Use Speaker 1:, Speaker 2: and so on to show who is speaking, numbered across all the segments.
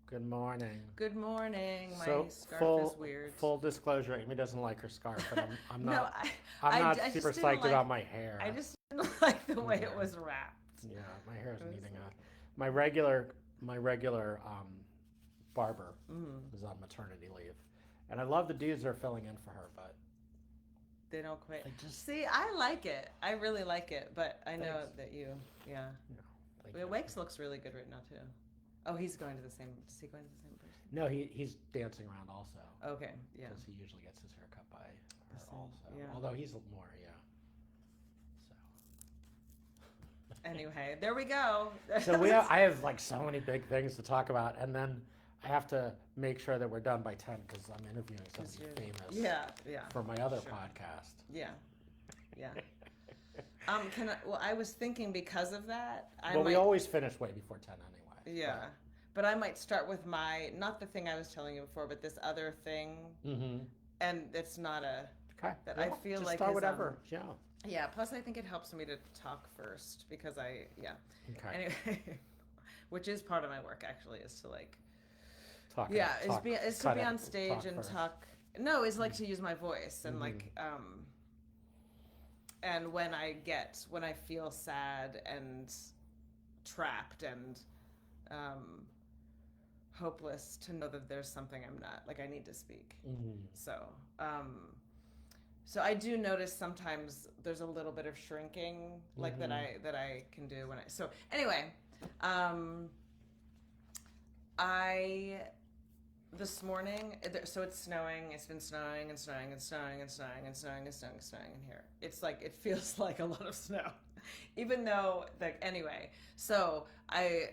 Speaker 1: Good morning.
Speaker 2: Good morning. My
Speaker 1: So
Speaker 2: scarf is weird.
Speaker 1: full disclosure, Amy doesn't like her scarf, but I'm
Speaker 2: No,
Speaker 1: not I'm not
Speaker 2: I
Speaker 1: super
Speaker 2: just didn't
Speaker 1: psyched about
Speaker 2: like.
Speaker 1: my
Speaker 2: I
Speaker 1: hair.
Speaker 2: just didn't like the way it
Speaker 1: Yeah,
Speaker 2: was wrapped.
Speaker 1: yeah, my hair is
Speaker 2: It was
Speaker 1: needing a
Speaker 2: like,
Speaker 1: my regular barber
Speaker 2: mm,
Speaker 1: is on maternity leave, and I love the dudes that are filling in for her, but
Speaker 2: they don't quite.
Speaker 1: I just
Speaker 2: See, I like it. I really like it, but I know
Speaker 1: thanks.
Speaker 2: that you. Yeah.
Speaker 1: No, thank
Speaker 2: Well,
Speaker 1: you.
Speaker 2: Wakes looks really good right now too. Oh, he's going to the same. Is he going to the same person?
Speaker 1: No, he's dancing around also
Speaker 2: Okay. Yeah.
Speaker 1: because he usually gets his hair cut by
Speaker 2: The
Speaker 1: her
Speaker 2: same.
Speaker 1: also.
Speaker 2: Yeah.
Speaker 1: Although he's more, yeah. So.
Speaker 2: Anyway, there we go.
Speaker 1: I have like so many big things to talk about, and then I have to make sure that we're done by 10 because I'm interviewing somebody famous
Speaker 2: Yeah. Yeah.
Speaker 1: for my other
Speaker 2: Sure.
Speaker 1: podcast.
Speaker 2: Yeah. Yeah. I was thinking because of that, I
Speaker 1: Well, we
Speaker 2: might.
Speaker 1: always finish way before 10 anyway.
Speaker 2: Yeah. But I might start with not the thing I was telling you before, but this other thing.
Speaker 1: Mm-hmm.
Speaker 2: And it's not
Speaker 1: Okay.
Speaker 2: that I
Speaker 1: Well,
Speaker 2: feel
Speaker 1: just
Speaker 2: like
Speaker 1: start
Speaker 2: is,
Speaker 1: whatever. Yeah.
Speaker 2: yeah, plus I think it helps me to talk first because yeah.
Speaker 1: Okay.
Speaker 2: Anyway, which is part of my work actually is to like,
Speaker 1: Talk.
Speaker 2: yeah,
Speaker 1: Talk.
Speaker 2: is to
Speaker 1: Cut
Speaker 2: be
Speaker 1: it.
Speaker 2: on stage
Speaker 1: Talk
Speaker 2: and
Speaker 1: first.
Speaker 2: talk. No, is like to use my voice and
Speaker 1: Mm-hmm.
Speaker 2: like, and when I feel sad and trapped and, um, hopeless to know that there's something I'm not like I need to speak.
Speaker 1: Mm-hmm.
Speaker 2: So I do notice sometimes there's a little bit of shrinking like
Speaker 1: Mm-hmm.
Speaker 2: that I can do when I so anyway, um I this morning so it's snowing, it's been snowing and snowing and snowing and snowing and snowing and snowing and snowing in here. It's like it feels like a lot of snow. Even though like anyway, so I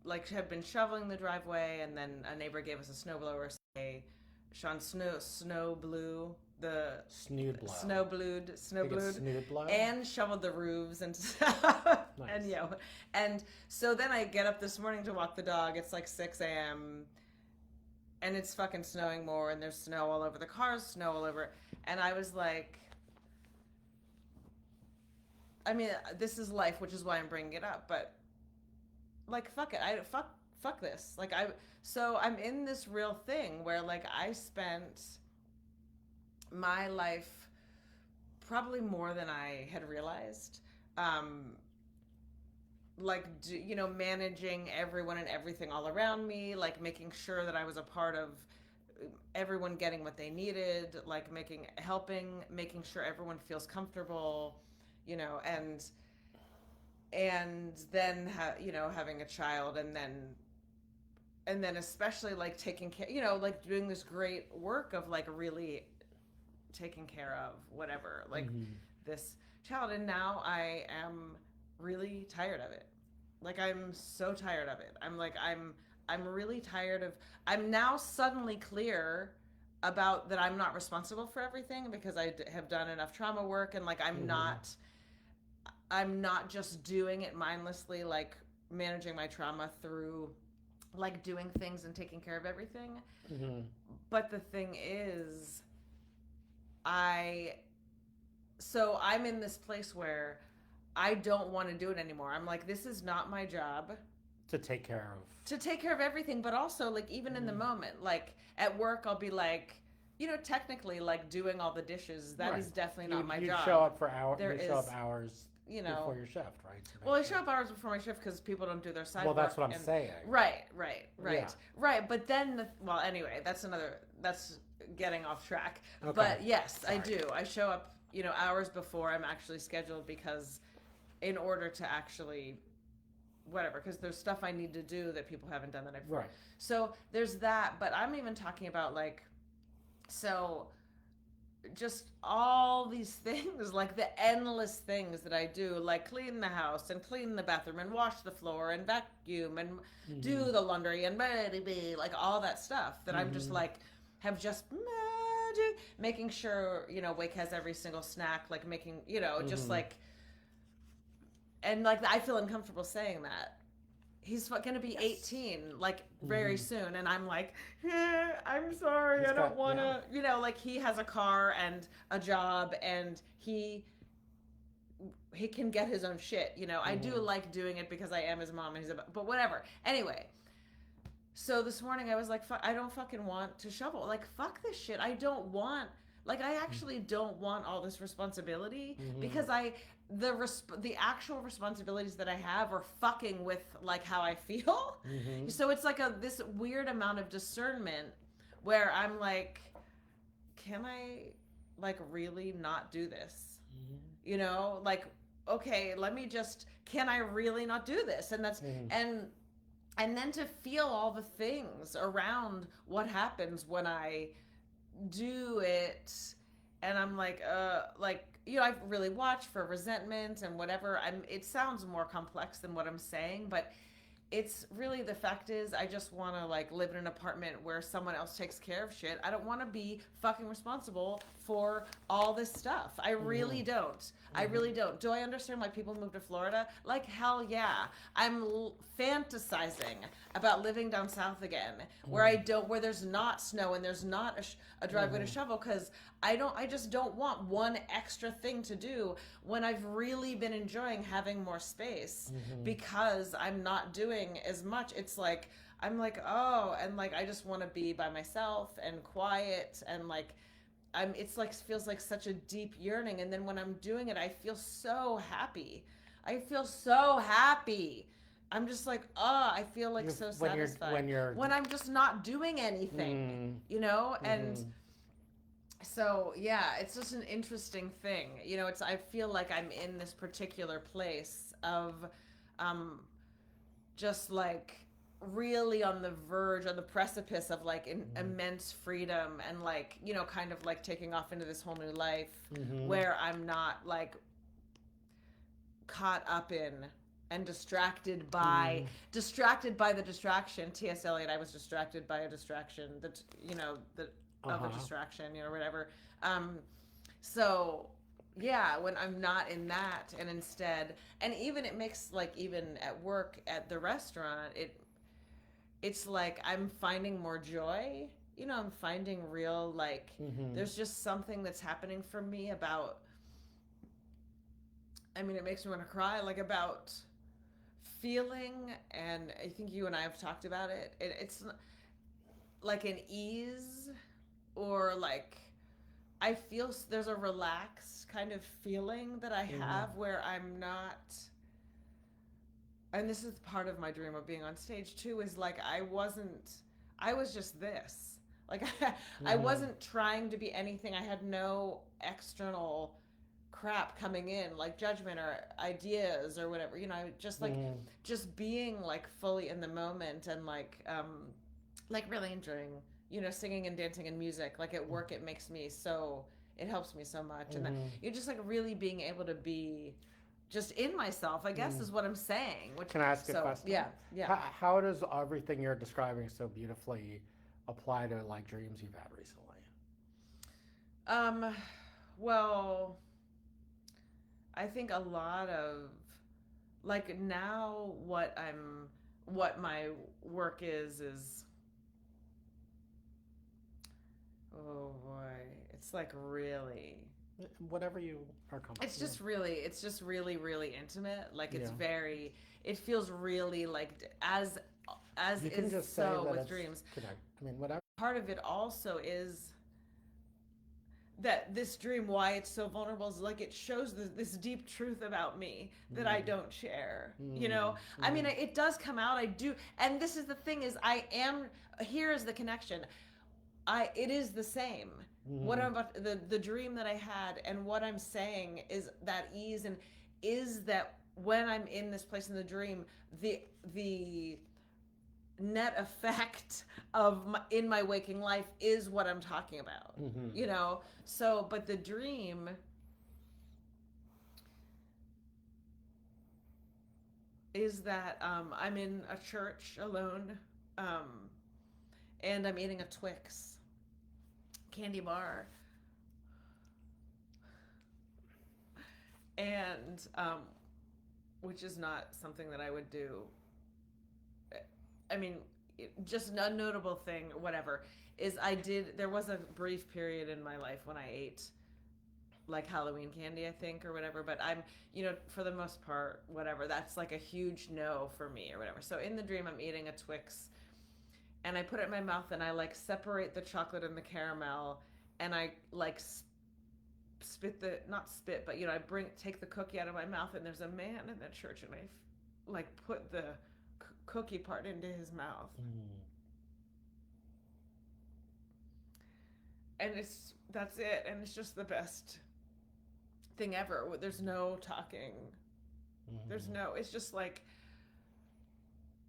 Speaker 2: like have been shoveling the driveway, and then a neighbor gave us a snowblower. Say, Sean snow blew the
Speaker 1: Snood blow.
Speaker 2: snow
Speaker 1: Think it's
Speaker 2: blued,
Speaker 1: snood blow?
Speaker 2: and shoveled the roofs and stuff.
Speaker 1: Nice.
Speaker 2: And so then I get up this morning to walk the dog. It's like 6 a.m. and it's fucking snowing more, and there's snow all over the cars, snow all over, and I was like. I mean, this is life, which is why I'm bringing it up. But like fuck it, I fuck this, like I'm in this real thing where like I spent my life probably more than I had realized, um like managing everyone and everything all around me, like making sure that I was a part of everyone getting what they needed, like making sure everyone feels comfortable, and then having a child, and then especially like taking care, like doing this great work of like really taking care of whatever, like
Speaker 1: Mm-hmm.
Speaker 2: this child. And now I am really tired of it. Like I'm so tired of it. I'm really tired of. I'm now suddenly clear about that I'm not responsible for everything because have done enough trauma work, and like
Speaker 1: Mm-hmm.
Speaker 2: I'm not just doing it mindlessly, like managing my trauma through like doing things and taking care of everything.
Speaker 1: Mm-hmm.
Speaker 2: But the thing is, I, so I'm in this place where I don't want to do it anymore. I'm like, this is not my job
Speaker 1: To take care of.
Speaker 2: to take care of everything, but also like even in the
Speaker 1: Mm-hmm.
Speaker 2: moment, like at work, I'll be like, technically like doing all the dishes. That
Speaker 1: Right.
Speaker 2: is definitely not my
Speaker 1: You'd
Speaker 2: job.
Speaker 1: show up for hours.
Speaker 2: There
Speaker 1: You show up
Speaker 2: is,
Speaker 1: hours
Speaker 2: you
Speaker 1: before
Speaker 2: know,
Speaker 1: your shift, right? To
Speaker 2: well,
Speaker 1: make
Speaker 2: I show
Speaker 1: sure.
Speaker 2: up hours before my shift because people don't do their side
Speaker 1: Well, that's
Speaker 2: work.
Speaker 1: what I'm
Speaker 2: And
Speaker 1: saying.
Speaker 2: right,
Speaker 1: Yeah.
Speaker 2: right. But then, well, anyway, that's getting off track.
Speaker 1: Okay.
Speaker 2: But yes, I
Speaker 1: Sorry.
Speaker 2: do. I show up, hours before I'm actually scheduled because, in order to actually, whatever, because there's stuff I need to do that people haven't done the night before.
Speaker 1: Right.
Speaker 2: So there's that. But I'm even talking about like, so just all these things, like the endless things that I do, like clean the house and clean the bathroom and wash the floor and vacuum and
Speaker 1: Mm-hmm.
Speaker 2: do the laundry and like all that stuff that I'm just
Speaker 1: Mm-hmm.
Speaker 2: like have just making sure Wake has every single snack, like making just
Speaker 1: Mm-hmm.
Speaker 2: like, and like I feel uncomfortable saying that. He's going to be
Speaker 1: Yes.
Speaker 2: 18 like very
Speaker 1: Mm-hmm.
Speaker 2: soon, and I'm like, I'm sorry,
Speaker 1: He's
Speaker 2: I don't
Speaker 1: got
Speaker 2: want
Speaker 1: yeah.
Speaker 2: to, like he has a car and a job, and he he can get his own shit, you know. I do like doing it because I am his mom and but whatever. Anyway, so this morning I was like, I don't fucking want to shovel. Like, fuck this shit. I don't want, like, I actually don't want all this responsibility because the actual responsibilities that I have are fucking with like how I feel. So it's like this weird amount of discernment where I'm like, can I like really not do this? You know, like, okay, let me just, can I really not do this? And that's, and then to feel all the things around what happens when I do it, and I'm like, you know, I've really watched for resentment and whatever. It sounds more complex than what I'm saying, but it's really, the fact is I just want to like live in an apartment where someone else takes care of shit. I don't want to be fucking responsible for all this stuff. I really don't. I really don't. Do I understand why people move to Florida? Like, hell yeah. I'm fantasizing about living down south again, where where there's not snow and there's not a driveway to shovel, because I just don't want one extra thing to do when I've really been enjoying having more space because I'm not doing as much. It's like, I'm like, oh, and like, I just want to be by myself and quiet, and like, it's like, feels like such a deep yearning. And then when I'm doing it, I feel so happy. I feel so happy. I'm just like, oh, I feel like so satisfied when I'm just not doing anything, you know? And so, yeah, it's just an interesting thing. You know, I feel like I'm in this particular place of just like really on the verge, on the precipice of like immense freedom, and like, you know, kind of like taking off into this whole new life where I'm not like caught up in and distracted by the distraction. T.S. Eliot, I was distracted by a distraction that, you know, of a distraction, you know, whatever. So yeah, when I'm not in that, and instead, and even it makes, like, even at work at the restaurant, it's like I'm finding more joy. You know, I'm finding real, like, there's just something that's happening for me about, I mean, it makes me want to cry, like, about feeling, and I think you and I have talked about it. It's like an ease, or like, I feel there's a relaxed kind of feeling that I have where I'm not, and this is part of my dream of being on stage too, is like, I was just this. Like, I wasn't trying to be anything. I had no external crap coming in, like judgment or ideas or whatever, you know. Just like, just being like fully in the moment, and like really enjoying, you know, singing and dancing and music. Like at work, it makes me so, it helps me so much. And you're just like really being able to be just in myself, I guess, is what I'm saying. Which,
Speaker 1: can I ask a question?
Speaker 2: Yeah.
Speaker 1: How does everything you're describing so beautifully apply to like dreams you've had recently?
Speaker 2: Well, I think a lot of, like, now what my work is, oh boy, it's like really,
Speaker 1: Whatever you are comfortable.
Speaker 2: it's just really, really intimate. Like, it's very, it feels really like, as
Speaker 1: you can
Speaker 2: is
Speaker 1: just say
Speaker 2: so
Speaker 1: that
Speaker 2: with
Speaker 1: it's
Speaker 2: dreams.
Speaker 1: connect. I mean, whatever.
Speaker 2: Part of it also is that this dream, why it's so vulnerable, is like, it shows this deep truth about me that I don't share, you know. I mean, it does come out, I do, and this is the thing, is here is the connection, it is the same. What I'm about, the dream that I had, and what I'm saying is that ease, and is that when I'm in this place in the dream, the net effect of in my waking life is what I'm talking about, you know. So, but the dream is that I'm in a church alone, and I'm eating a Twix candy bar, and which is not something that I would do. I mean, just a notable thing, whatever, is there was a brief period in my life when I ate like Halloween candy, I think, or whatever. But I'm, for the most part, whatever. That's like a huge no for me or whatever. So in the dream, I'm eating a Twix and I put it in my mouth and I like separate the chocolate and the caramel and I like not spit, but I take the cookie out of my mouth and there's a man in the church and I like put the cookie part into his mouth. And that's it, and it's just the best thing ever. There's no talking. It's just like,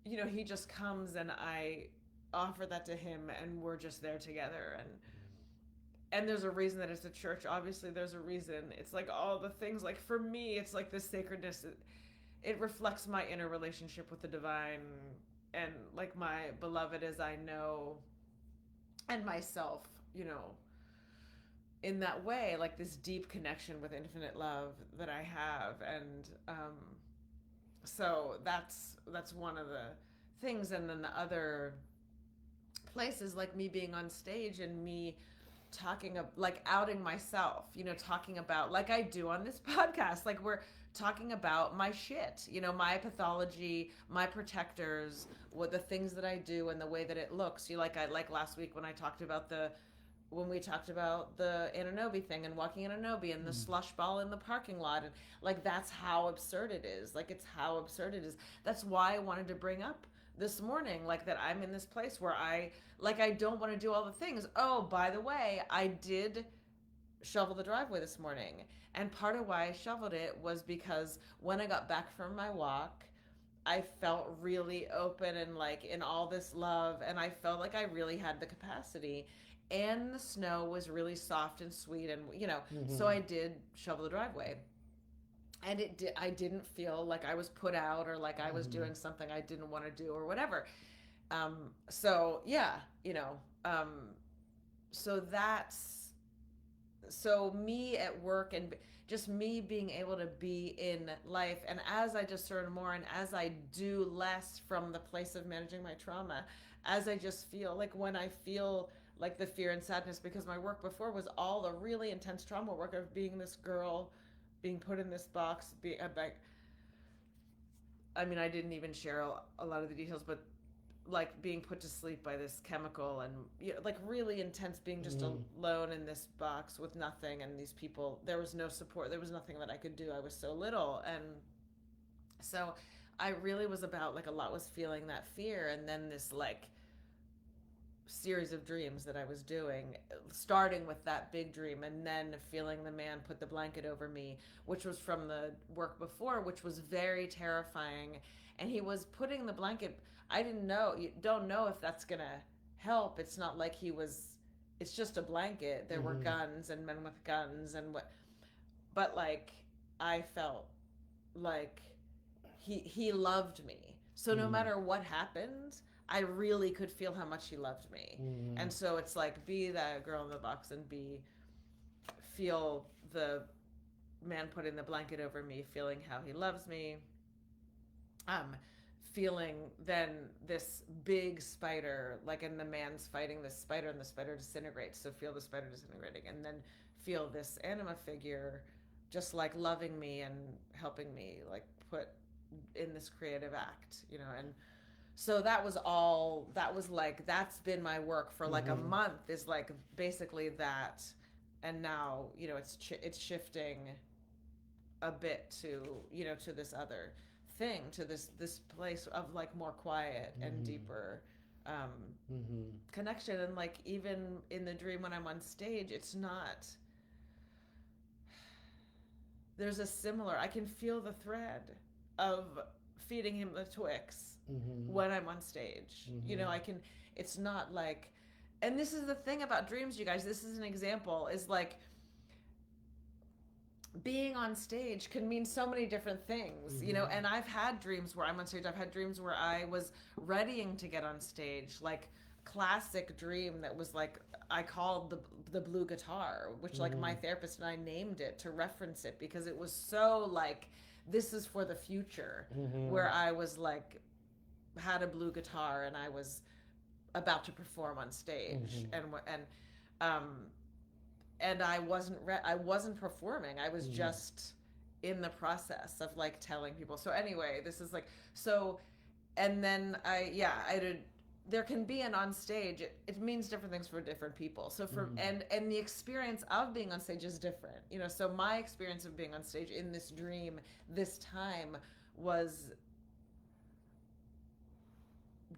Speaker 2: he just comes and I offer that to him and we're just there together. And there's a reason that it's a church. Obviously there's a reason. It's like all the things, like for me, it's like this sacredness. It reflects my inner relationship with the divine and like my beloved as I know and myself, in that way, like this deep connection with infinite love that I have. And so that's one of the things. And then the other places, like me being on stage and me talking like outing myself, talking about, like I do on this podcast, like we're talking about my shit, my pathology, my protectors, what the things that I do and the way that it looks. Like last week when we talked about the Ananobi thing and walking Ananobi and the slush ball in the parking lot, and like that's how absurd it is. Like it's how absurd it is. That's why I wanted to bring up this morning, like that I'm in this place where I don't want to do all the things. Oh, by the way, I did shovel the driveway this morning. And part of why I shoveled it was because when I got back from my walk, I felt really open and like in all this love, and I felt like I really had the capacity. And the snow was really soft and sweet, and so I did shovel the driveway. And I didn't feel like I was put out or like I was doing something I didn't want to do or whatever. So me at work and just me being able to be in life, and as I discern more and as I do less from the place of managing my trauma, as I just feel like when I feel like the fear and sadness, because my work before was all the really intense trauma work of being this girl, being put in this box, I didn't even share a lot of the details, but like being put to sleep by this chemical and like really intense, being just alone in this box with nothing, and these people, there was no support, there was nothing that I could do. I was so little. And so I really was about, like, a lot was feeling that fear, and then this like series of dreams that I was doing, starting with that big dream and then feeling the man put the blanket over me, which was from the work before, which was very terrifying. And he was putting the blanket, you don't know if that's gonna help. It's not like it's just a blanket. There were guns and men with guns but like I felt like he loved me. So no matter what happened, I really could feel how much he loved me. And so it's like, be that girl in the box and feel the man putting the blanket over me, feeling how he loves me. Feeling then this big spider, like, and the man's fighting this spider and the spider disintegrates. So feel the spider disintegrating, and then feel this anima figure just like loving me and helping me like put in this creative act, and so that's been my work for like a month, is like basically that. And now, it's shifting a bit to, to this other thing, to this place of like more quiet and deeper connection. And like, even in the dream when I'm on stage, it's not, there's a similar, I can feel the thread of feeding him the Twix when I'm on stage. It's not like, and this is the thing about dreams, you guys, this is an example, is like, being on stage can mean so many different things, and I've had dreams where I'm on stage. I've had dreams where I was readying to get on stage, like classic dream that was like, I called the blue guitar, which like my therapist and I named it to reference it, because it was so like, this is for the future, where I was like, had a blue guitar and I was about to perform on stage. and I wasn't performing. I was just in the process of like telling people. So anyway, this is like so, and then I did. There can be an on stage. It means different things for different people. So for and the experience of being on stage is different. You know, so my experience of being on stage in this dream this time was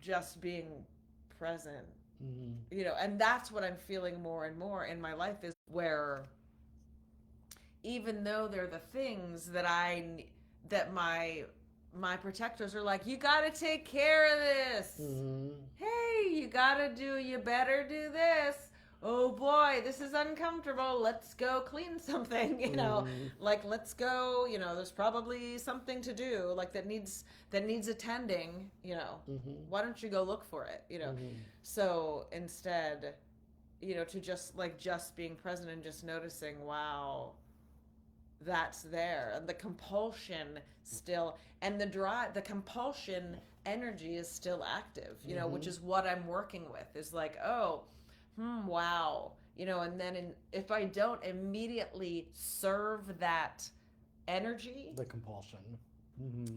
Speaker 2: just being present. You know, and that's what I'm feeling more and more in my life, is where even though they're the things that my protectors are like, you got to take care of this. Hey, you better do this. Oh boy, this is uncomfortable. Let's go clean something, you know, like let's go, you know, there's probably something to do like that needs attending, you know. Why don't you go look for it, you know? So instead, you know, to just being present and just noticing, wow, that's there, and the compulsion still, and the compulsion energy is still active, you know, which is what I'm working with, is like, oh, wow, you know, and then if I don't immediately serve that energy,
Speaker 1: the compulsion,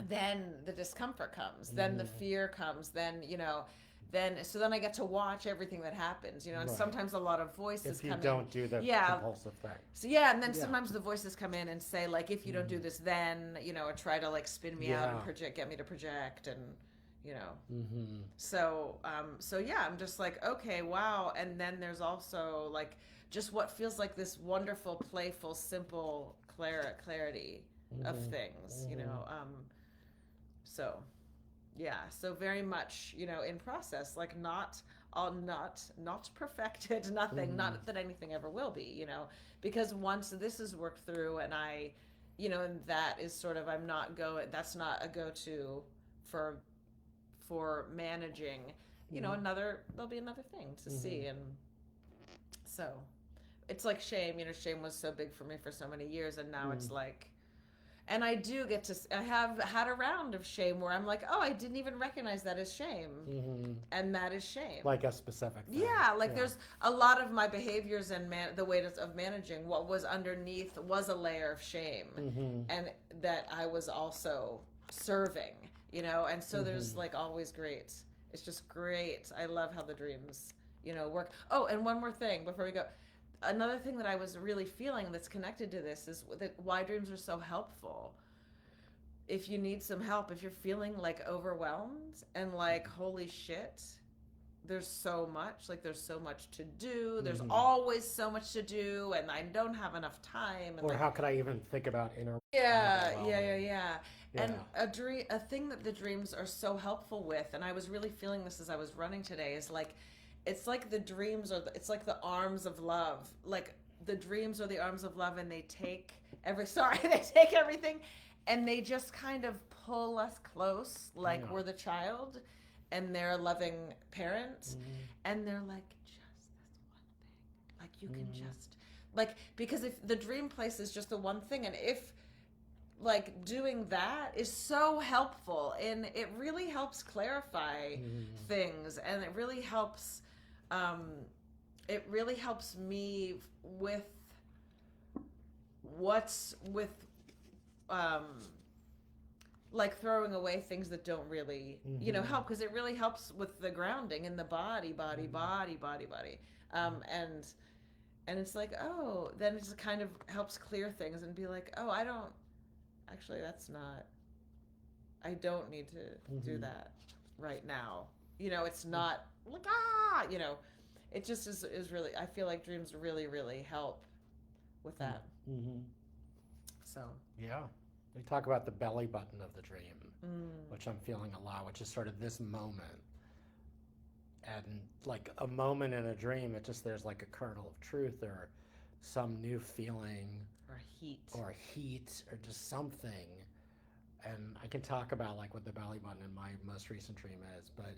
Speaker 2: then the discomfort comes, then the fear comes, then, you know, so then I get to watch everything that happens, you know, and sometimes a lot of voices come in.
Speaker 1: If you don't do the compulsive thing.
Speaker 2: So and then sometimes the voices come in and say like, if you don't do this, then, you know, or try to like spin me out and get me to project, and you know. So yeah, I'm just like, okay, wow. And then there's also like just what feels like this wonderful, playful, simple clarity of things, you know. So yeah, so very much, you know, in process, like not perfected, nothing, not that anything ever will be, you know, because once this is worked through, and I, you know, and that is sort of, that's not a go-to for managing, you know, there'll be another thing to see. And so it's like shame, you know, shame was so big for me for so many years, and now it's like, and I have had a round of shame where I'm like, oh, I didn't even recognize that as shame. And that is shame.
Speaker 1: Like a specific thing.
Speaker 2: Yeah, like there's a lot of my behaviors and the way of managing, what was underneath was a layer of shame. And that I was also serving, you know, and so there's like always great. It's just great. I love how the dreams, you know, work. Oh, and one more thing before we go. Another thing that I was really feeling that's connected to this is that why dreams are so helpful. If you need some help, if you're feeling like overwhelmed and like, holy shit, there's so much to do. There's always so much to do, and I don't have enough time. And
Speaker 1: or
Speaker 2: like,
Speaker 1: how could I even think about inner?
Speaker 2: Yeah. And a thing that the dreams are so helpful with, and I was really feeling this as I was running today, is like, it's like the dreams it's like the arms of love. Like the dreams are the arms of love, and they take everything, and they just kind of pull us close, like we're the child, and they're a loving parent, and they're like, just this one thing. Like you can just, like, because if the dream place is just the one thing, and if like doing that is so helpful, and it really helps clarify things, and it really helps me with like throwing away things that don't really you know help, because it really helps with the grounding in the body, and it's like, oh, then it just kind of helps clear things and be like, oh, I don't need to do that right now, you know. It's not like, you know, it just is really, I feel like dreams really, really help with that. So
Speaker 1: yeah, they talk about the belly button of the dream, which I'm feeling a lot, which is sort of this moment. And like a moment in a dream, there's like a kernel of truth or some new feeling
Speaker 2: or heat
Speaker 1: or just something. And I can talk about like what the belly button in my most recent dream is, but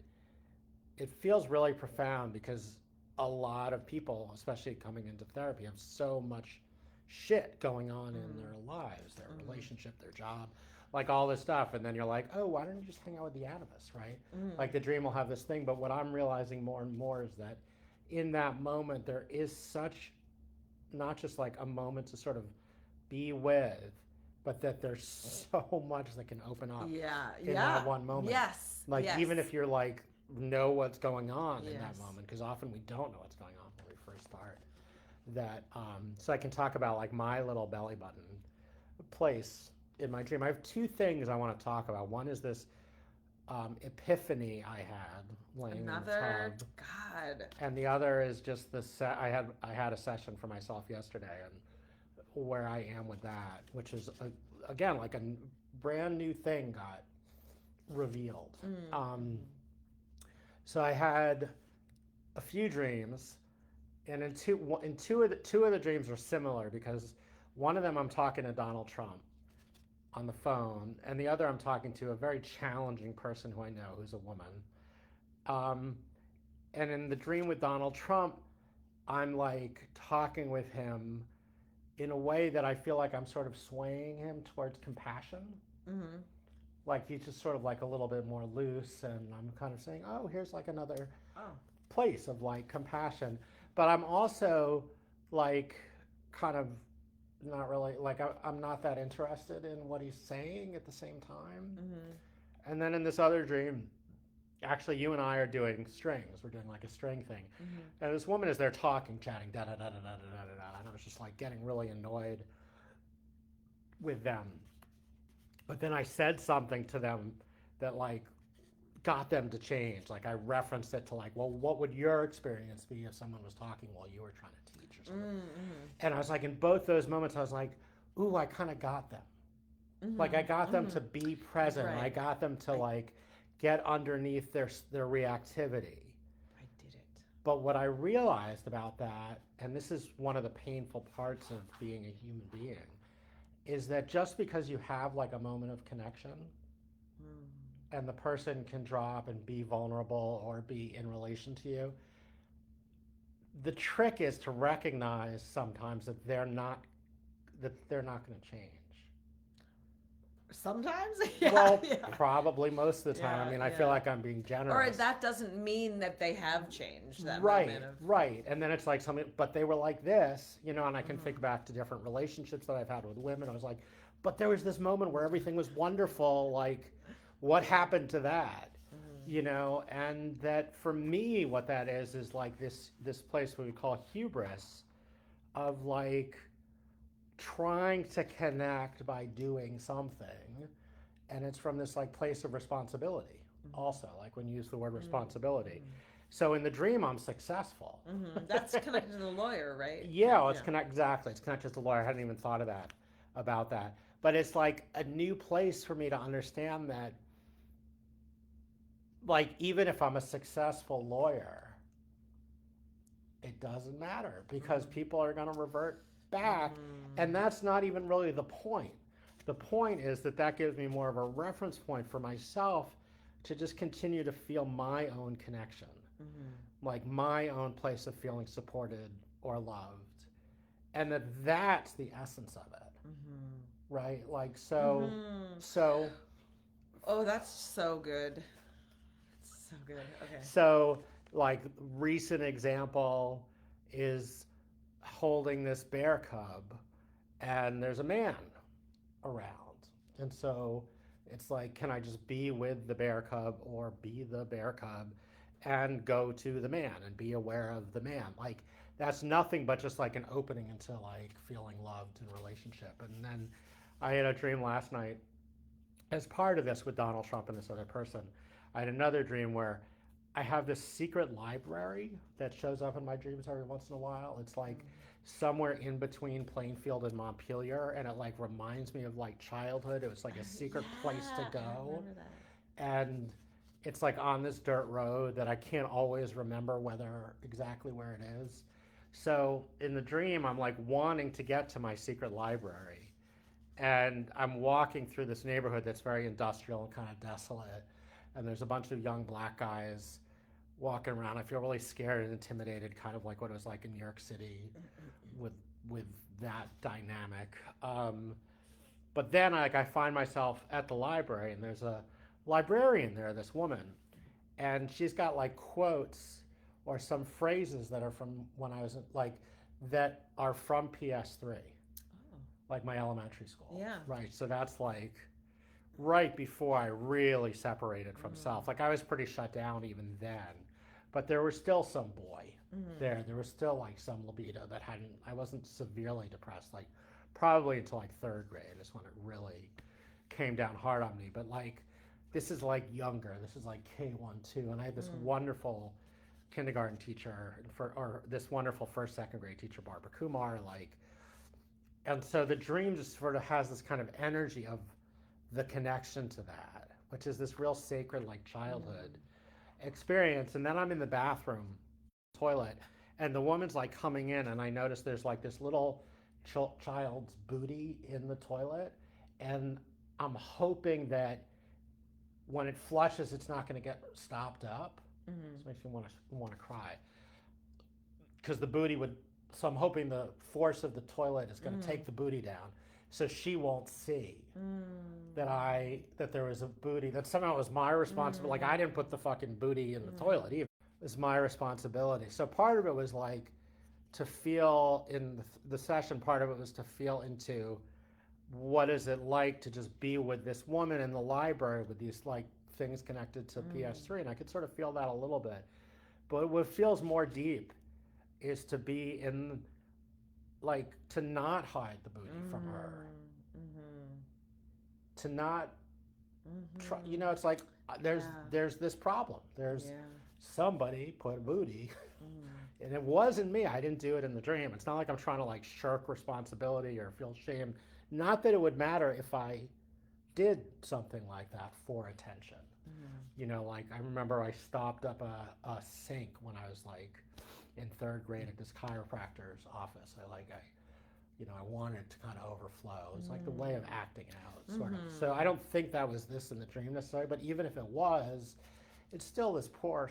Speaker 1: it feels really profound because a lot of people, especially coming into therapy, have so much shit going on in their lives, their relationship, their job, like all this stuff. And then you're like, oh, why don't you just hang out with the animus, right? Like the dream will have this thing. But what I'm realizing more and more is that in that moment, there is such not just like a moment to sort of be with, but that there's so much that can open up
Speaker 2: Yeah.
Speaker 1: in
Speaker 2: Yeah.
Speaker 1: that one moment.
Speaker 2: Yes.
Speaker 1: Like
Speaker 2: Yes.
Speaker 1: even if you're like know what's going on in that
Speaker 2: Yes.
Speaker 1: moment, because often we don't know what's going on when we first start. That so I can talk about like my little belly button place in my dream. I have two things I want to talk about. One is this epiphany I had laying
Speaker 2: Another
Speaker 1: in the tub,
Speaker 2: God.
Speaker 1: and the other is just the I had a session for myself yesterday, and where I am with that, which is again like a brand new thing got revealed. So I had a few dreams, and two of the dreams are similar because one of them I'm talking to Donald Trump on the phone, and the other I'm talking to a very challenging person who I know who's a woman. Um, and in the dream with Donald Trump, I'm like talking with him in a way that I feel like I'm sort of swaying him towards compassion.
Speaker 2: Mm-hmm.
Speaker 1: Like he's just sort of like a little bit more loose, and I'm kind of saying, oh, here's like another
Speaker 2: Oh.
Speaker 1: place of like compassion. But I'm also like kind of not really like I'm not that interested in what he's saying at the same time.
Speaker 2: Mm-hmm.
Speaker 1: And then in this other dream, actually, you and I are doing strings. We're doing like a string thing.
Speaker 2: Mm-hmm.
Speaker 1: And this woman is there talking, chatting, da da da da da da da da. And I was just like getting really annoyed with them. But then I said something to them that like got them to change. Like I referenced it to like, well, what would your experience be if someone was talking while you were trying to teach or something? Mm-hmm. And I was like, in both those moments, I was like, ooh, I kind of got them. Mm-hmm. Like I got them to be present. Right. I got them to like get underneath their reactivity.
Speaker 2: I did it.
Speaker 1: But what I realized about that, and this is one of the painful parts of being a human being, is that just because you have like a moment of connection and the person can drop and be vulnerable or be in relation to you, the trick is to recognize sometimes that they're not going to change.
Speaker 2: Sometimes?
Speaker 1: Well, probably most of the time. I mean, I feel like I'm being generous.
Speaker 2: Or that doesn't mean that they have changed. That
Speaker 1: right. And then it's like something, but they were like this, you know, and I can think back to different relationships that I've had with women. I was like, but there was this moment where everything was wonderful. Like, what happened to that? You know, and that for me, what that is like this place what we call hubris of like trying to connect by doing something, and it's from this like place of responsibility also, like when you use the word responsibility. So in the dream I'm successful.
Speaker 2: That's connected to the lawyer, right?
Speaker 1: Yeah, well, it's exactly, it's connected to the lawyer. I hadn't even thought of that, about that, but it's like a new place for me to understand that like even if I'm a successful lawyer, it doesn't matter because people are going to revert back, and that's not even really the point. The point is that gives me more of a reference point for myself to just continue to feel my own connection, like my own place of feeling supported or loved, and that's the essence of it, right? Like so.
Speaker 2: Oh, that's so good. So good. Okay.
Speaker 1: So like recent example is holding this bear cub, and there's a man around, and so it's like, can I just be with the bear cub or be the bear cub and go to the man and be aware of the man? Like that's nothing but just like an opening into like feeling loved in relationship. And then I had a dream last night as part of this with Donald Trump and this other person. I had another dream where I have this secret library that shows up in my dreams every once in a while. It's like somewhere in between Plainfield and Montpelier, and it like reminds me of like childhood. It was like a secret place to go. I remember that. And it's like on this dirt road that I can't always remember exactly where it is. So in the dream, I'm like wanting to get to my secret library, and I'm walking through this neighborhood that's very industrial and kind of desolate, and there's a bunch of young black guys walking around. I feel really scared and intimidated, kind of like what it was like in New York City with that dynamic. But then I find myself at the library, and there's a librarian there, this woman, and she's got like quotes or some phrases that are from when I was like that are from PS3,
Speaker 2: Oh.
Speaker 1: like my elementary school.
Speaker 2: Yeah.
Speaker 1: Right. So that's like right before I really separated from self. Like I was pretty shut down even then, but there was still some boy there. There was still like some libido that hadn't, I wasn't severely depressed, like probably until like third grade is when it really came down hard on me. But like, this is like younger. This is like K1, 2. And I had this wonderful kindergarten teacher or this wonderful first, second grade teacher, Barbara Kumar, like, and so the dream just sort of has this kind of energy of the connection to that, which is this real sacred like childhood experience. And then I'm in the bathroom toilet, and the woman's like coming in, and I notice there's like this little child's booty in the toilet, and I'm hoping that when it flushes, it's not going to get stopped up. This makes me want to cry because the booty would. So I'm hoping the force of the toilet is going to take the booty down, so she won't see that there was a booty, that somehow it was my responsibility. Like I didn't put the fucking booty in the toilet either. It was my responsibility. So part of it was like to feel in the session. Part of it was to feel into what is it like to just be with this woman in the library with these like things connected to PS3, and I could sort of feel that a little bit. But what feels more deep is to be in, like, to not hide the booty from her, to not try, you know, it's like there's this problem. There's somebody put a booty, and it wasn't me. I didn't do it in the dream. It's not like I'm trying to like shirk responsibility or feel shame. Not that it would matter if I did something like that for attention. You know, like I remember I stopped up a sink when I was like in third grade at this chiropractor's office. I wanted it to kind of overflow. It's like the way of acting out, sort of. So I don't think that was this in the dream necessarily, but even if it was, it's still this poor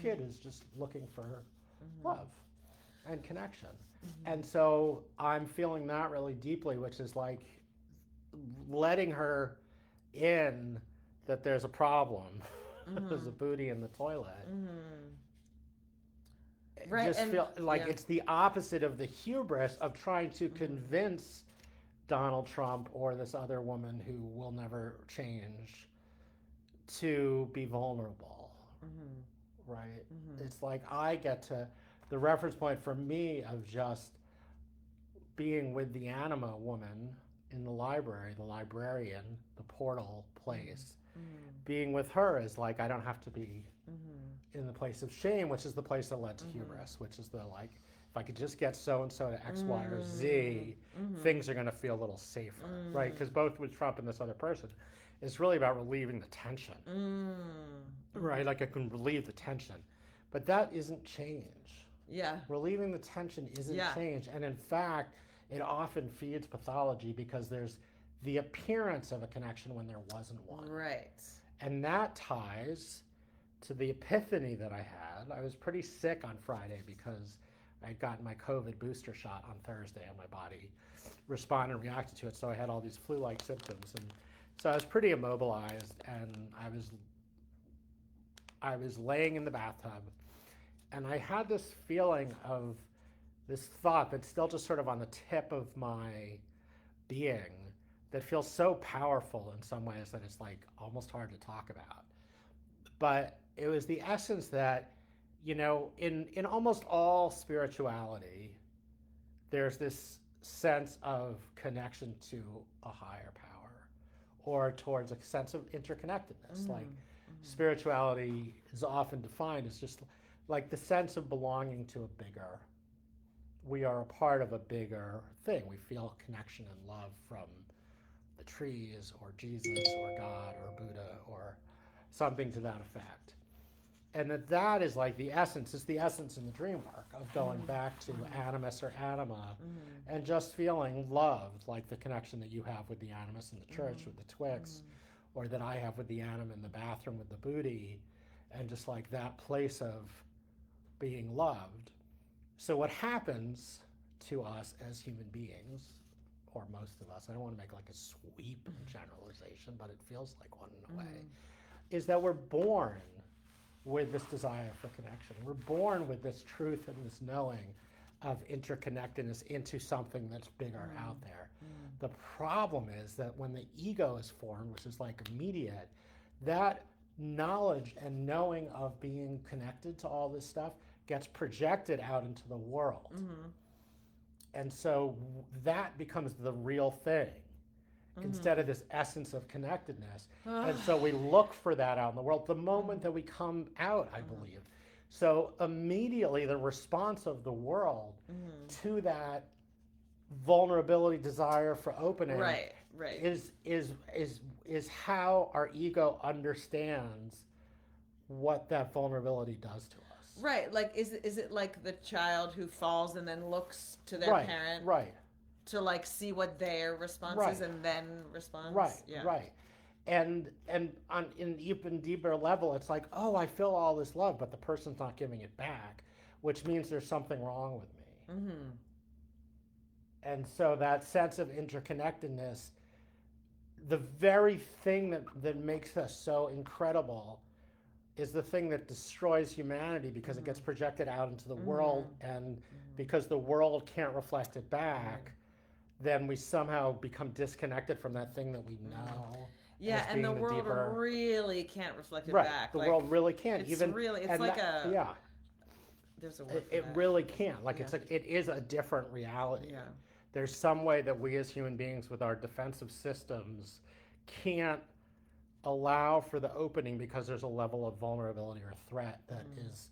Speaker 1: kid is just looking for love and connection. And so I'm feeling that really deeply, which is like letting her in that there's a problem. There's a booty in the toilet.
Speaker 2: Right,
Speaker 1: Just feel like it's the opposite of the hubris of trying to convince Donald Trump or this other woman who will never change to be vulnerable. Right? It's like I get to, the reference point for me of just being with the anima woman in the library, the librarian, the portal place, being with her is like I don't have to be in the place of shame, which is the place that led to hubris, which is the like, if I could just get so and so to X, Y, or Z, things are going to feel a little safer, right? Because both with Trump and this other person, it's really about relieving the tension, right? Like I can relieve the tension, but that isn't change.
Speaker 2: Yeah.
Speaker 1: Relieving the tension isn't change, and in fact, it often feeds pathology because there's the appearance of a connection when there wasn't one.
Speaker 2: Right.
Speaker 1: And that ties to the epiphany that I had. I was pretty sick on Friday because I had gotten my COVID booster shot on Thursday and my body responded and reacted to it. So I had all these flu-like symptoms. And so I was pretty immobilized, and I was laying in the bathtub, and I had this feeling of this thought that's still just sort of on the tip of my being that feels so powerful in some ways that it's like almost hard to talk about. But it was the essence that, you know, in almost all spirituality, there's this sense of connection to a higher power or towards a sense of interconnectedness. Like spirituality is often defined as just like the sense of belonging to a bigger, we are a part of a bigger thing. We feel connection and love from the trees or Jesus or God or Buddha or something to that effect. And that is like the essence, it's the essence in the dream work of going back to animus or anima and just feeling loved, like the connection that you have with the animus in the church with the Twix, or that I have with the anima in the bathroom with the booty, and just like that place of being loved. So what happens to us as human beings, or most of us, I don't want to make like a sweep generalization, but it feels like one in a way, is that we're born with this desire for connection. We're born with this truth and this knowing of interconnectedness into something that's bigger out there. The problem is that when the ego is formed, which is like immediate, that knowledge and knowing of being connected to all this stuff gets projected out into the world. And so that becomes the real thing instead of this essence of connectedness. And so we look for that out in the world the moment that we come out, I believe. So immediately the response of the world to that vulnerability, desire for opening,
Speaker 2: Right.
Speaker 1: is how our ego understands what that vulnerability does to us.
Speaker 2: Right. Like, is it like the child who falls and then looks to their parent
Speaker 1: Right.
Speaker 2: to like see what their response is and then responds?
Speaker 1: Right.
Speaker 2: Yeah.
Speaker 1: Right. And on an even deeper level, it's like, oh, I feel all this love, but the person's not giving it back, which means there's something wrong with me. And so that sense of interconnectedness, the very thing that makes us so incredible is the thing that destroys humanity because it gets projected out into the world, and because the world can't reflect it back, then we somehow become disconnected from that thing that we know.
Speaker 2: Yeah, and the world really can't reflect it back.
Speaker 1: The world really can't.
Speaker 2: It's like
Speaker 1: that,
Speaker 2: a there's a word for
Speaker 1: it
Speaker 2: that.
Speaker 1: really can't. Like it is a different reality.
Speaker 2: Yeah.
Speaker 1: There's some way that we as human beings with our defensive systems can't allow for the opening because there's a level of vulnerability or threat that is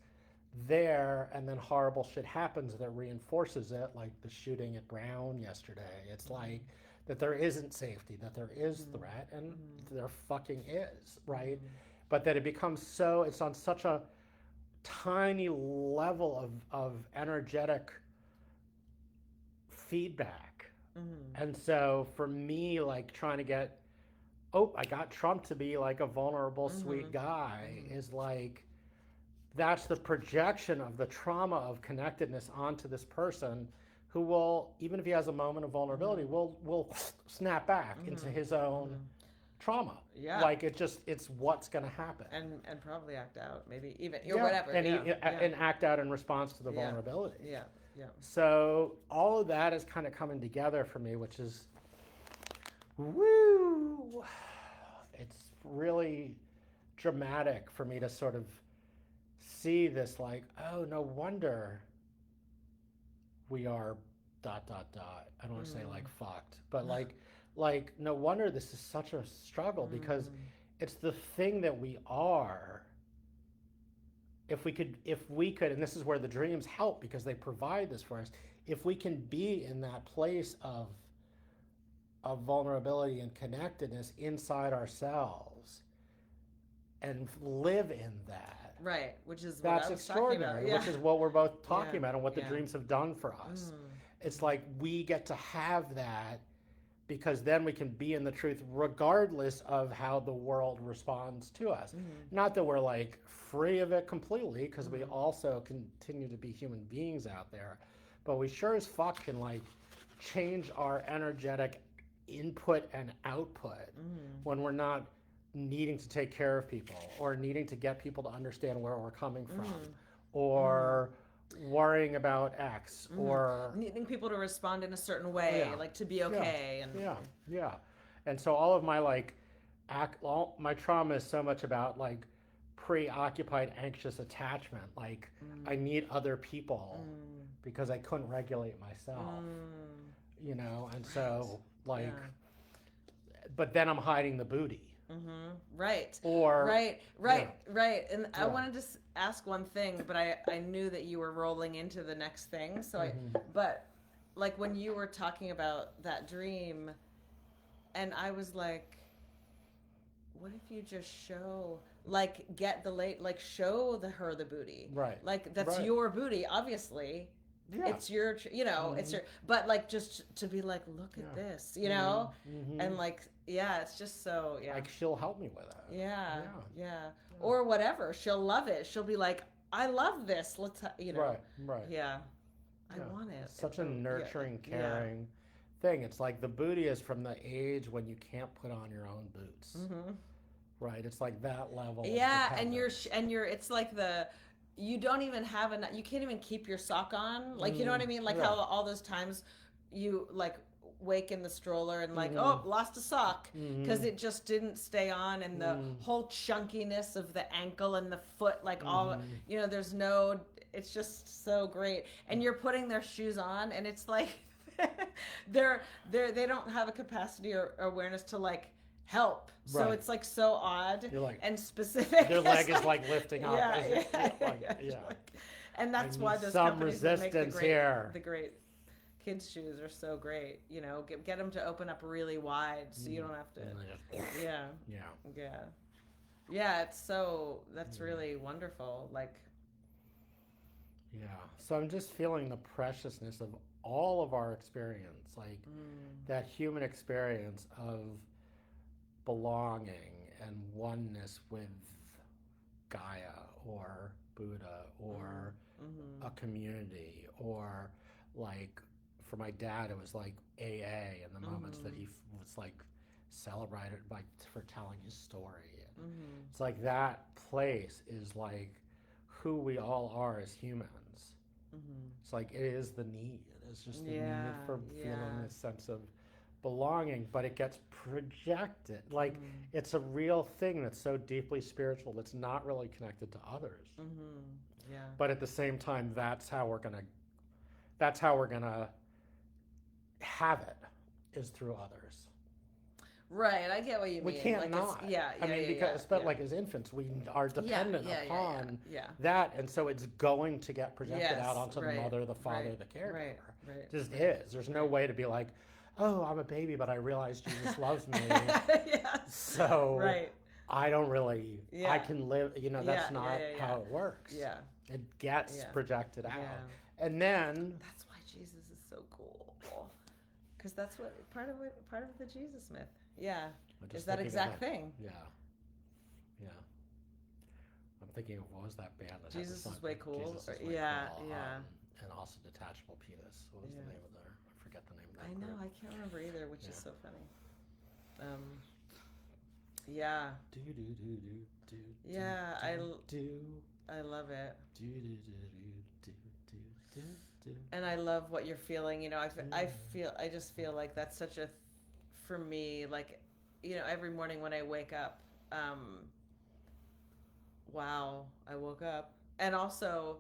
Speaker 1: there, and then horrible shit happens that reinforces it, like the shooting at Brown yesterday. It's like that there isn't safety, that there is threat, and there fucking is, right? But that it becomes it's on such a tiny level of energetic feedback. And so for me, like trying to get, I got Trump to be like a vulnerable, sweet guy is like, that's the projection of the trauma of connectedness onto this person who will, even if he has a moment of vulnerability, will snap back into his own trauma.
Speaker 2: Yeah.
Speaker 1: Like it's what's going to happen.
Speaker 2: And probably act out, maybe even, or whatever.
Speaker 1: And act out in response to the vulnerability.
Speaker 2: Yeah. Yeah.
Speaker 1: So all of that is kind of coming together for me, which is, woo! It's really dramatic for me to sort of see this, like, oh, no wonder we are ... I don't want to say like fucked, but like no wonder this is such a struggle because it's the thing that we are. If we could, and this is where the dreams help because they provide this for us, if we can be in that place of vulnerability and connectedness inside ourselves and live in that.
Speaker 2: Right, which is
Speaker 1: that's
Speaker 2: what I was
Speaker 1: extraordinary,
Speaker 2: talking about.
Speaker 1: which is what we're both talking about and what the dreams have done for us.
Speaker 2: Mm.
Speaker 1: It's like we get to have that because then we can be in the truth regardless of how the world responds to us. Not that we're like free of it completely, because we also continue to be human beings out there, but we sure as fuck can like change our energetic input and output when we're not needing to take care of people or needing to get people to understand where we're coming from or worrying about X or
Speaker 2: needing people to respond in a certain way, like to be okay.
Speaker 1: And so all of my my trauma is so much about like preoccupied anxious attachment. Like I need other people because I couldn't regulate myself, you know? And so like, but then I'm hiding the booty.
Speaker 2: Right.
Speaker 1: Or
Speaker 2: right. And I wanted to ask one thing, but I knew that you were rolling into the next thing. So but like when you were talking about that dream, and I was like, what if you just show, like, get the show her the booty,
Speaker 1: right?
Speaker 2: Like that's your booty, obviously. Yeah. It's your, it's your, but like just to be like, look at this, you know, and like, it's just so,
Speaker 1: like she'll help me with it.
Speaker 2: Yeah. Or whatever, she'll love it. She'll be like, I love this. Let's,
Speaker 1: right.
Speaker 2: Yeah. I want it.
Speaker 1: Such a nurturing, caring thing. It's like the booty is from the age when you can't put on your own boots. Right. It's like that level.
Speaker 2: Yeah. And you're, it's like you don't even have enough, you can't even keep your sock on, like, you know what I mean, like
Speaker 1: Yeah.
Speaker 2: how all those times you like wake in the stroller and like,
Speaker 1: Mhm.
Speaker 2: oh, lost a sock because
Speaker 1: Mhm.
Speaker 2: it just didn't stay on, and the whole chunkiness of the ankle and the foot, like all,
Speaker 1: Mhm.
Speaker 2: you know, there's no, it's just so great. And you're putting their shoes on and it's like they don't have a capacity or awareness to like help, so
Speaker 1: Right.
Speaker 2: it's like so odd
Speaker 1: You're like,
Speaker 2: and specific.
Speaker 1: their leg
Speaker 2: It's
Speaker 1: is like lifting up.
Speaker 2: yeah,
Speaker 1: As
Speaker 2: yeah,
Speaker 1: it, yeah,
Speaker 2: yeah,
Speaker 1: like,
Speaker 2: yeah.
Speaker 1: yeah.
Speaker 2: Like, and
Speaker 1: I
Speaker 2: that's
Speaker 1: need
Speaker 2: why those
Speaker 1: some
Speaker 2: companies that make
Speaker 1: resistance here.
Speaker 2: the great kids shoes are so great. You know, get them to open up really wide so you don't have to. Yeah,
Speaker 1: Yeah.
Speaker 2: yeah, yeah. It's so, that's really wonderful. Like,
Speaker 1: Yeah. So I'm just feeling the preciousness of all of our experience, like that human experience of belonging and oneness with Gaia or Buddha or a community, or like for my dad it was like AA and the moments that he was like celebrated by for telling his story. It's like that place is like who we all are as humans. It's like it is the need. It's just the need for feeling this sense of belonging, but it gets projected. Like it's a real thing that's so deeply spiritual that's not really connected to others.
Speaker 2: yeah.
Speaker 1: But at the same time, that's how we're gonna have it, is through others.
Speaker 2: Right, I get what you
Speaker 1: We
Speaker 2: mean.
Speaker 1: can't
Speaker 2: like
Speaker 1: not.
Speaker 2: Yeah, yeah,
Speaker 1: I mean,
Speaker 2: yeah,
Speaker 1: because
Speaker 2: yeah,
Speaker 1: like as infants, we are dependent upon
Speaker 2: yeah.
Speaker 1: that, and so it's going to get projected
Speaker 2: Yes,
Speaker 1: out onto the
Speaker 2: right,
Speaker 1: mother, the father,
Speaker 2: right,
Speaker 1: the caregiver.
Speaker 2: right, right,
Speaker 1: It just
Speaker 2: right,
Speaker 1: is. There's no way to be like, oh, I'm a baby, but I realize Jesus loves me,
Speaker 2: yes.
Speaker 1: so
Speaker 2: Right.
Speaker 1: I don't really.
Speaker 2: Yeah.
Speaker 1: I can live. You know, that's
Speaker 2: Yeah,
Speaker 1: not
Speaker 2: yeah.
Speaker 1: how it works.
Speaker 2: Yeah.
Speaker 1: It gets
Speaker 2: Yeah.
Speaker 1: projected out,
Speaker 2: Yeah.
Speaker 1: and then
Speaker 2: That's why Jesus is so cool. Because that's what part of the Jesus myth. Yeah.
Speaker 1: I'm
Speaker 2: Is
Speaker 1: just
Speaker 2: that
Speaker 1: thinking of
Speaker 2: exact thing.
Speaker 1: Yeah, yeah. I'm thinking of what was that band that
Speaker 2: Jesus
Speaker 1: had the
Speaker 2: is
Speaker 1: song,
Speaker 2: way cool.
Speaker 1: Jesus is way
Speaker 2: Yeah,
Speaker 1: cool,
Speaker 2: yeah.
Speaker 1: and also Detachable Penis. What was the name of their? I forget the name of that.
Speaker 2: I know,
Speaker 1: group.
Speaker 2: I can't remember either, which is so funny. Yeah.
Speaker 1: Do do do do do.
Speaker 2: Yeah,
Speaker 1: do
Speaker 2: I love it.
Speaker 1: do do do do do do do.
Speaker 2: And I love what you're feeling. You know, I just feel like that's such a, for me, like, you know, every morning when I wake up, wow, I woke up. And also,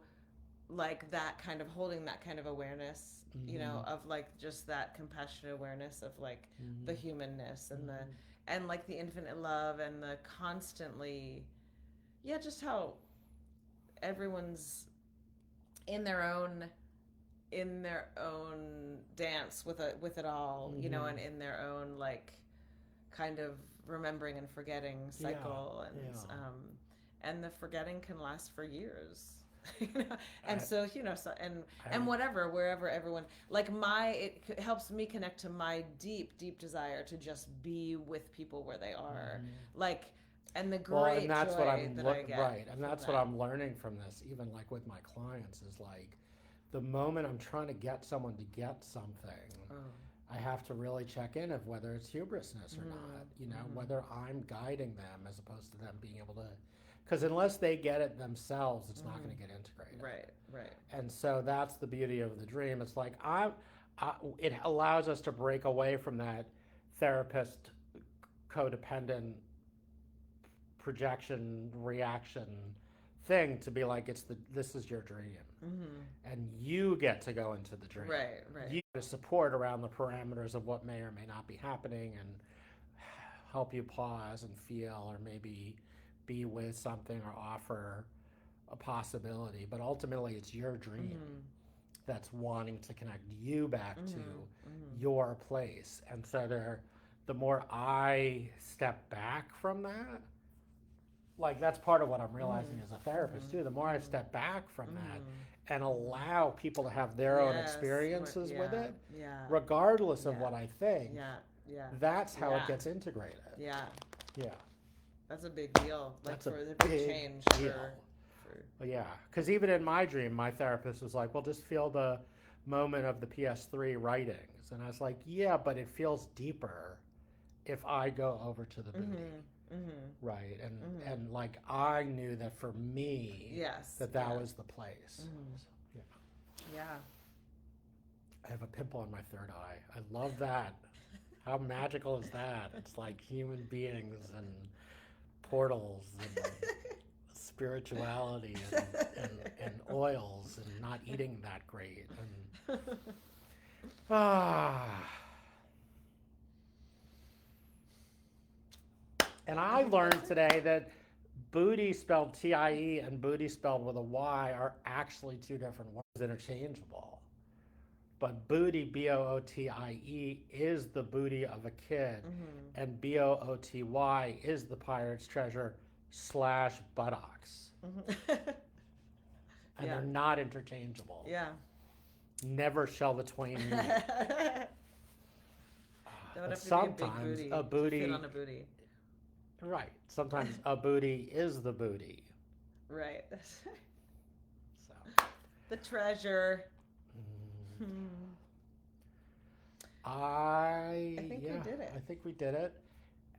Speaker 2: like, that kind of holding that kind of awareness, you know, of like just that compassionate awareness of like the humanness and the, and like the infinite love and the constantly, yeah, just how everyone's in their own dance with it all, you know, and in their own like kind of remembering and forgetting cycle, and the forgetting can last for years. You know? And so, you know, so and whatever, wherever everyone, like it helps me connect to my deep desire to just be with people where they are, like, and the great
Speaker 1: and that's
Speaker 2: joy
Speaker 1: what I'm
Speaker 2: that I get
Speaker 1: right, and that's
Speaker 2: from
Speaker 1: what
Speaker 2: that.
Speaker 1: I'm learning from this. Even like with my clients, is like the moment I'm trying to get someone to get something, I have to really check in of whether it's hubrisness or not. You know, whether I'm guiding them as opposed to them being able to. Because unless they get it themselves, it's not going to get integrated.
Speaker 2: Right.
Speaker 1: And so that's the beauty of the dream. It's like it allows us to break away from that therapist codependent projection reaction thing to be like, this is your dream, and you get to go into the dream.
Speaker 2: Right.
Speaker 1: You get to support around the parameters of what may or may not be happening, and help you pause and feel, or maybe be with something or offer a possibility. But ultimately it's your dream that's wanting to connect you back to your place. And so the more I step back from that, like that's part of what I'm realizing as a therapist too, the more I step back from that and allow people to have their own experiences with it, regardless of what I think, that's how it gets integrated. Yeah.
Speaker 2: That's a big deal. Like,
Speaker 1: That's a
Speaker 2: for the big change.
Speaker 1: deal. Yeah, because even in my dream, my therapist was like, well, just feel the moment of the PS3 writings. And I was like, yeah, but it feels deeper if I go over to the Bootie. right? And
Speaker 2: Mm-hmm.
Speaker 1: and like I knew that for me,
Speaker 2: Yes.
Speaker 1: that
Speaker 2: Yeah.
Speaker 1: was the place.
Speaker 2: Mhm.
Speaker 1: So, yeah.
Speaker 2: Yeah.
Speaker 1: I have a pimple on my third eye. I love that. How magical is that? It's like human beings and portals and spirituality and oils and not eating that great. And ah. And I learned today that Booty spelled T-I-E and Booty spelled with a Y are actually two different words, interchangeable. But booty, B-O-O-T-I-E, is the booty of a kid, and B-O-O-T-Y is the pirate's treasure / buttocks. And they're not interchangeable.
Speaker 2: Yeah.
Speaker 1: Never shall the twain meet.
Speaker 2: That would
Speaker 1: But
Speaker 2: have to
Speaker 1: sometimes
Speaker 2: be
Speaker 1: a booty,
Speaker 2: to fit on a booty.
Speaker 1: right? Sometimes a booty is the booty.
Speaker 2: Right.
Speaker 1: So
Speaker 2: The treasure.
Speaker 1: I
Speaker 2: think we did it.
Speaker 1: I think we did it.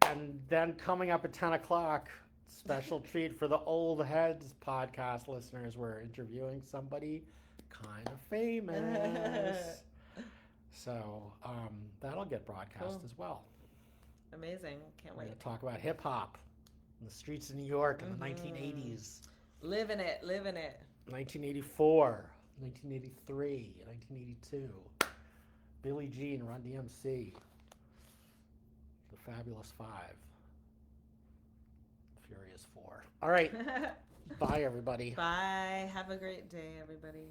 Speaker 1: And then coming up at 10 o'clock, special treat for the Old Heads podcast listeners. We're interviewing somebody kind of famous. So that'll get broadcast as well.
Speaker 2: Amazing. Can't
Speaker 1: We're
Speaker 2: wait.
Speaker 1: going to talk about hip hop in the streets of New York in the 1980s.
Speaker 2: Living it, living it.
Speaker 1: 1984, 1983, 1982. Billie Jean, Run DMC. The Fabulous Five. Furious Four. All right. Bye, everybody.
Speaker 2: Bye. Have a great day, everybody.